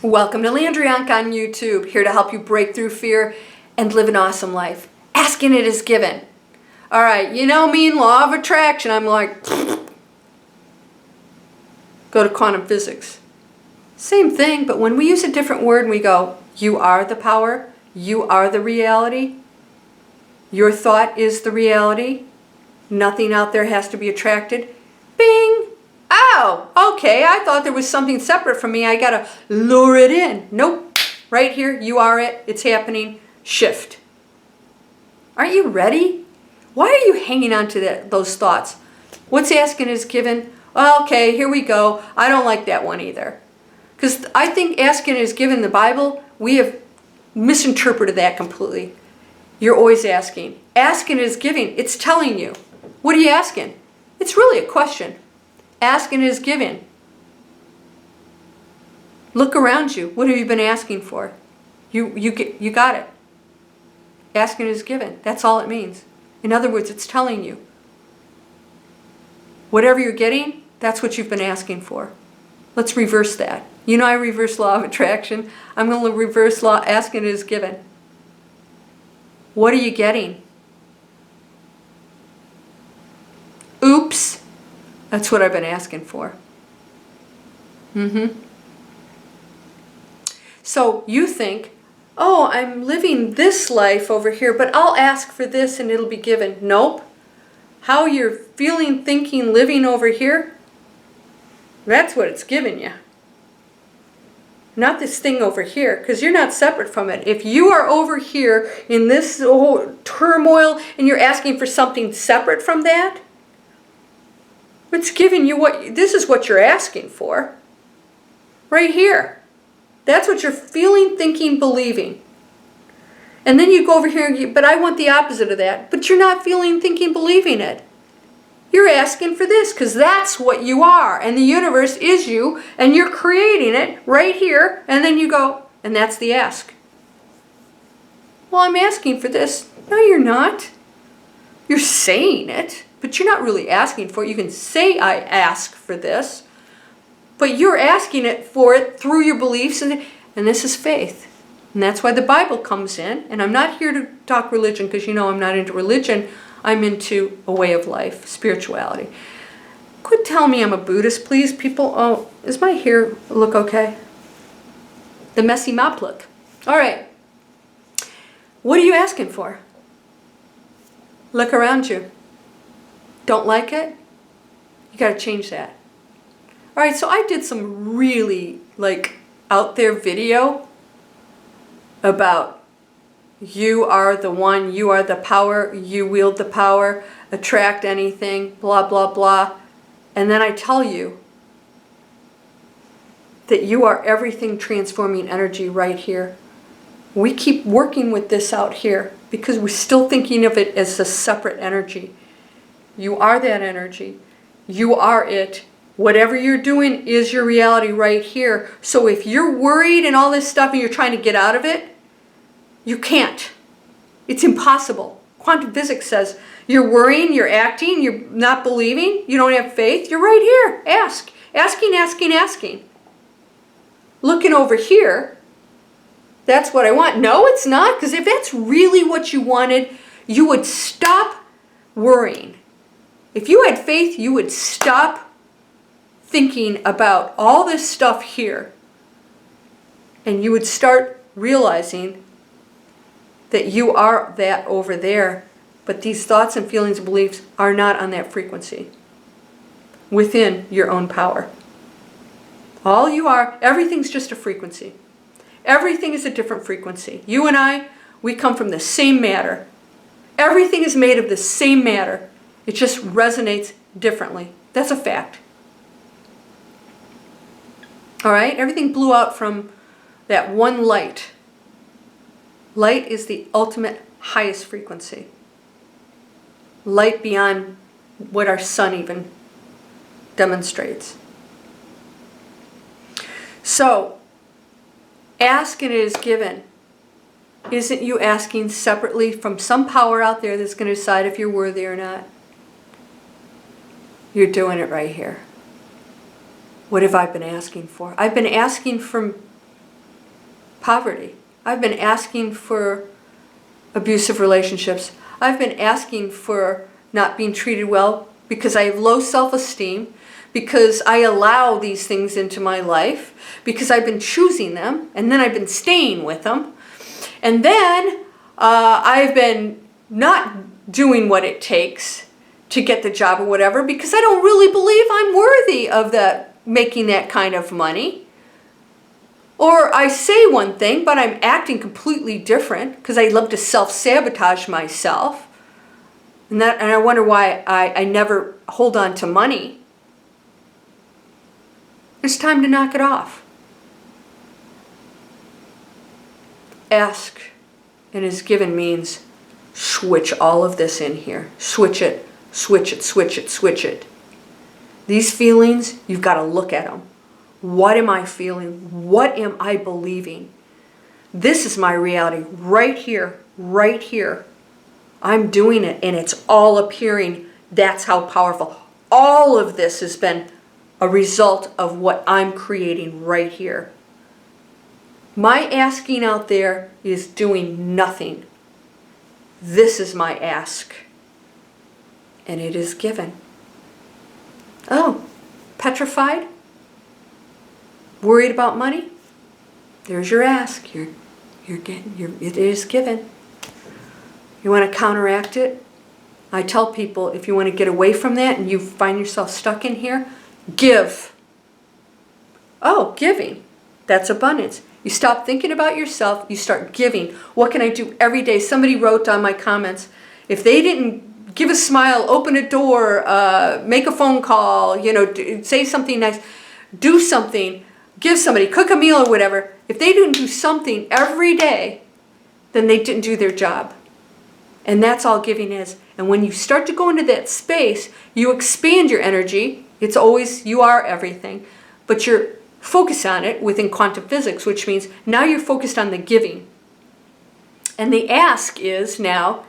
Welcome to Landria Onkka on YouTube, here to help you break through fear and live an awesome life. Asking it is given. All right, you know me in law of attraction, I'm like, go to quantum physics. Same thing, but when we use a different word and we go, you are the power, you are the reality, your thought is the reality, nothing out there has to be attracted, bing! Oh, okay, I thought there was something separate from me. I got to lure it in. Nope. Right here, you are it. It's happening. Shift. Aren't you ready? Why are you hanging on to those thoughts? What's asking is given. Well, okay, here we go. I don't like that one either. Because I think asking is given, the Bible, we have misinterpreted that completely. You're always asking. Asking is giving. It's telling you. What are you asking? It's really a question. Asking is given. Look around you. What have you been asking for? You got it. Asking is given. That's all it means. In other words, it's telling you. Whatever you're getting, that's what you've been asking for. Let's reverse that. You know I reverse law of attraction. I'm going to reverse law. Asking is given. What are you getting? Oops. That's what I've been asking for. So you think, oh, I'm living this life over here, but I'll ask for this and it'll be given. Nope. How you're feeling, thinking, living over here, that's what it's giving you. Not this thing over here, because you're not separate from it. If you are over here in this whole turmoil and you're asking for something separate from that, it's giving you this is what you're asking for. Right here. That's what you're feeling, thinking, believing. And then you go over here and but I want the opposite of that. But you're not feeling, thinking, believing it. You're asking for this because that's what you are. And the universe is you and you're creating it right here. And then you go, and that's the ask. Well, I'm asking for this. No, you're not. You're saying it. But you're not really asking for it. You can say, I ask for this. But you're asking it for it through your beliefs. And this is faith. And that's why the Bible comes in. And I'm not here to talk religion because you know I'm not into religion. I'm into a way of life, spirituality. Quit telling me I'm a Buddhist, please, people. Oh, does my hair look okay? The messy mop look. All right. What are you asking for? Look around you. Don't like it? You got to change that. All right, so I did some really out there video about you are the one, you are the power, you wield the power, attract anything, blah, blah, blah. And then I tell you that you are everything transforming energy right here. We keep working with this out here because we're still thinking of it as a separate energy. You are that energy. You are it. Whatever you're doing is your reality right here. So if you're worried and all this stuff and you're trying to get out of it, you can't. It's impossible. Quantum physics says you're worrying, you're acting, you're not believing, you don't have faith. You're right here. Ask. Asking, asking, asking. Looking over here, that's what I want. No, it's not. Because if that's really what you wanted, you would stop worrying. If you had faith, you would stop thinking about all this stuff here. And you would start realizing that you are that over there. But these thoughts and feelings and beliefs are not on that frequency. Within your own power. All you are, everything's just a frequency. Everything is a different frequency. You and I, we come from the same matter. Everything is made of the same matter. It just resonates differently. That's a fact. All right? Everything blew out from that one light. Light is the ultimate highest frequency. Light beyond what our sun even demonstrates. So, ask and it is given. Isn't you asking separately from some power out there that's going to decide if you're worthy or not? You're doing it right here. What have I been asking for? I've been asking from poverty. I've been asking for abusive relationships. I've been asking for not being treated well because I have low self-esteem, because I allow these things into my life, because I've been choosing them, and then I've been staying with them. And then I've been not doing what it takes to get the job or whatever, because I don't really believe I'm worthy of making that kind of money. Or I say one thing, but I'm acting completely different because I love to self-sabotage myself. And I wonder why I never hold on to money. It's time to knock it off. Ask and is given means switch all of this in here. Switch it, switch it, switch it, switch it. These feelings, you've got to look at them. What am I feeling? What am I believing? This is my reality right here, right here. I'm doing it and it's all appearing. That's how powerful. All of this has been a result of what I'm creating right here. My asking out there is doing nothing. This is my ask. And it is given. Oh, petrified? Worried about money? There's your ask. It is given. You want to counteract it? I tell people, if you want to get away from that and you find yourself stuck in here, give. Oh, giving. That's abundance. You stop thinking about yourself, you start giving. What can I do every day? Somebody wrote on my comments, if they didn't give a smile, open a door, make a phone call, say something nice, do something, give somebody, cook a meal or whatever. If they didn't do something every day, then they didn't do their job. And that's all giving is. And when you start to go into that space, you expand your energy. It's always, you are everything. But you're focused on it within quantum physics, which means now you're focused on the giving. And the ask is now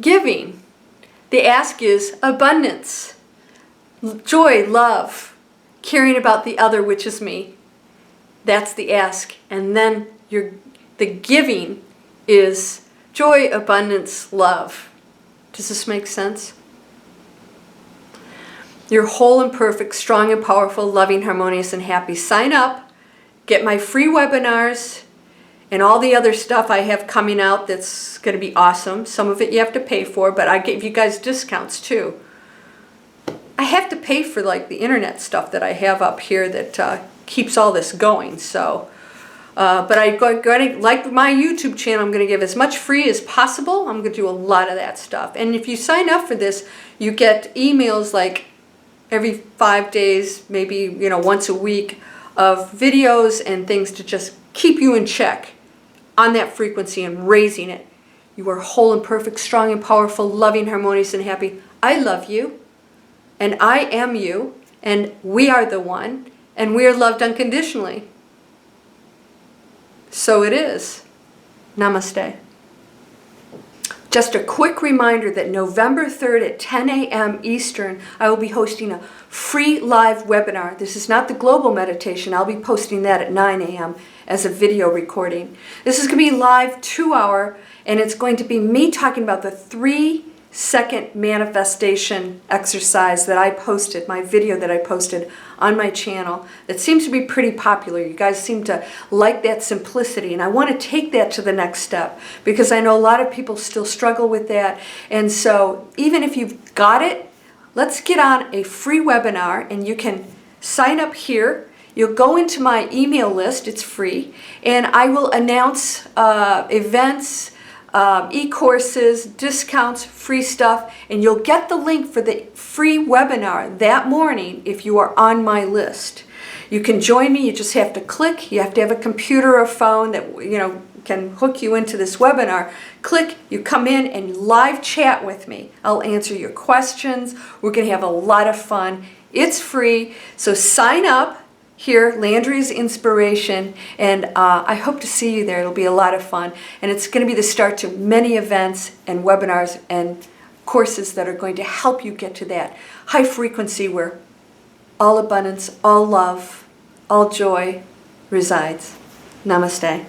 giving. The ask is abundance, joy, love, caring about the other, which is me. That's the ask. And then the giving is joy, abundance, love. Does this make sense? You're whole and perfect, strong and powerful, loving, harmonious, and happy. Sign up. Get my free webinars and all the other stuff I have coming out that's going to be awesome. Some of it you have to pay for, but I gave you guys discounts too. I have to pay for like the internet stuff that I have up here that keeps all this going. So, but like my YouTube channel, I'm going to give as much free as possible. I'm going to do a lot of that stuff. And if you sign up for this, you get emails like every 5 days, maybe once a week, of videos and things to just keep you in check on that frequency and raising it. You are whole and perfect, strong and powerful, loving, harmonious, and happy. I love you, and I am you, and we are the one, and we are loved unconditionally. So it is. Namaste. Just a quick reminder that November 3rd at 10 a.m. Eastern, I will be hosting a free live webinar. This is not the global meditation. I'll be posting that at 9 a.m. as a video recording. This is going to be live 2-hour, and it's going to be me talking about the 3-second manifestation exercise that I posted, my video that I posted on my channel that seems to be pretty popular. You guys seem to like that simplicity, and I want to take that to the next step because I know a lot of people still struggle with that. And so even if you've got it, let's get on a free webinar, and you can sign up here. You'll go into my email list, it's free, and I will announce events, e-courses, discounts, free stuff, and you'll get the link for the free webinar that morning if you are on my list. You can join me, you just have to click, you have to have a computer or phone that can hook you into this webinar. Click, you come in and live chat with me. I'll answer your questions. We're going to have a lot of fun. It's free, so sign up here, Landria's Inspiration, and I hope to see you there. It'll be a lot of fun, and it's going to be the start to many events and webinars and courses that are going to help you get to that high frequency where all abundance, all love, all joy resides. Namaste.